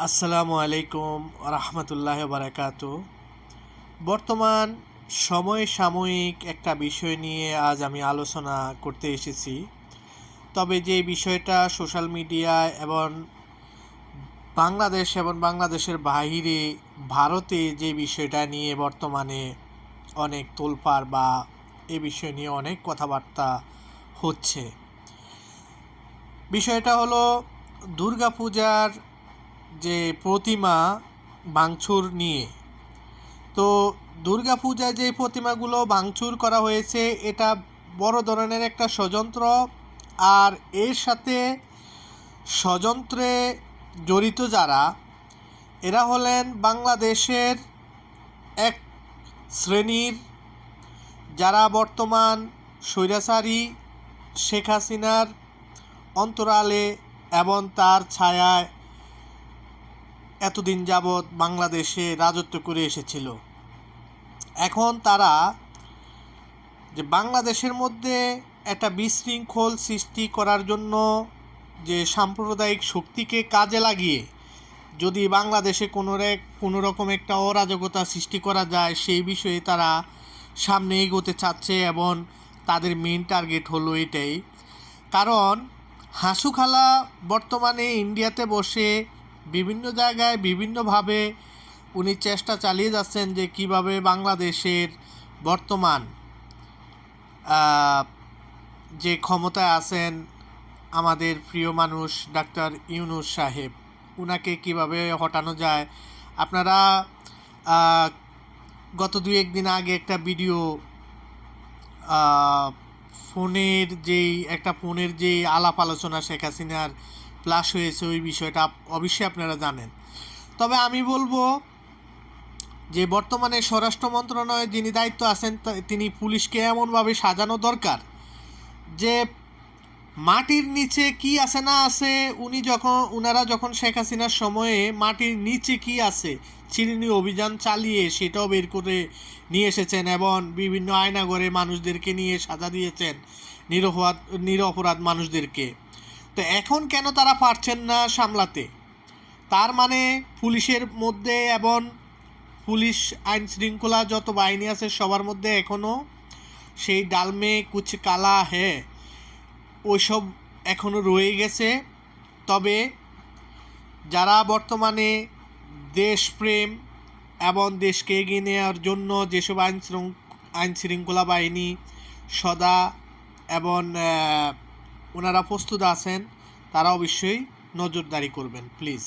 আসসালামু আলাইকুম রহমতুল্লাহ বারাকাতু। বর্তমান সাময়িক একটা বিষয় নিয়ে আজ আমি আলোচনা করতে এসেছি। তবে যে বিষয়টা সোশ্যাল মিডিয়ায় এবং বাংলাদেশ এবং বাংলাদেশের বাহিরে ভারতে যে বিষয়টা নিয়ে বর্তমানে অনেক তোলপাড় বা এ বিষয় নিয়ে অনেক কথাবার্তা হচ্ছে, বিষয়টা হলো দুর্গাপূজার যে প্রতিমা ভাঙচুর নিয়ে। তো দুর্গাপূজায় যে প্রতিমাগুলো ভাঙচুর করা হয়েছে এটা বড় ধরনের একটা ষড়যন্ত্র। আর এর সাথে ষড়যন্ত্রে জড়িত যারা, এরা হলেন বাংলাদেশের এক শ্রেণীর, যারা বর্তমান স্বৈরাচারী শেখ হাসিনার অন্তরালে এবং তার ছায়ায় এতদিন যাবৎ বাংলাদেশে রাজত্ব করে এসেছিল। এখন তারা যে বাংলাদেশের মধ্যে একটা বিশৃঙ্খল সৃষ্টি করার জন্য যে সাম্প্রদায়িক শক্তিকে কাজে লাগিয়ে যদি বাংলাদেশে কোনো রকম একটা অরাজকতা সৃষ্টি করা যায়, সেই বিষয়ে তারা সামনে এগোতে চাচ্ছে এবং তাদের মেইন টার্গেট হলো এটাই। কারণ হাসু খালা বর্তমানে ইন্ডিয়াতে বসে বিভিন্ন জায়গায় বিভিন্নভাবে উনি চেষ্টা চালিয়ে যাচ্ছেন যে কিভাবে বাংলাদেশের বর্তমান যে ক্ষমতায় আছেন আমাদের প্রিয় মানুষ ডাক্তার ইউনূস সাহেব, উনাকে কিভাবে হটানো যায়। আপনারা গত 2-1 দিন আগে একটা ভিডিও ফোনের যেই আলাপ আলোচনা শেখ হাসিনার প্লাস হয়েছে, ওই বিষয়টা অবশ্যই আপনারা জানেন। তবে আমি বলবো যে বর্তমানে স্বরাষ্ট্র মন্ত্রণালয়ে যিনি দায়িত্ব আছেন তিনি পুলিশকে এমনভাবে সাজানো দরকার যে মাটির নিচে কি আছে না আছে, ওনারা যখন শেখ হাসিনার সময়ে মাটির নিচে কি আছে চিরুনি অভিযান চালিয়ে সেটাও বের করে নিয়ে এসেছেন এবং বিভিন্ন আয়নাঘরে মানুষদেরকে নিয়ে সাজা দিয়েছেন, নিরপরাধ মানুষদেরকে। তো এখন কেন তারা পারছেন না সামলাতে? তার মানে পুলিশের মধ্যে এবং পুলিশ আইন শৃঙ্খলা যত বাহিনী আছে সবার মধ্যে এখনও সেই ডালমে কুচ কালা হ্যাঁ ওইসব এখনও রয়ে গেছে। তবে যারা বর্তমানে দেশপ্রেম এবং দেশকে এগিয়ে নেওয়ার জন্য যেসব আইন শৃঙ্খলা বাহিনী সদা এবং ওনারা প্রস্তুত আছেন, তারা অবশ্যই নজরদারি করবেন প্লিজ।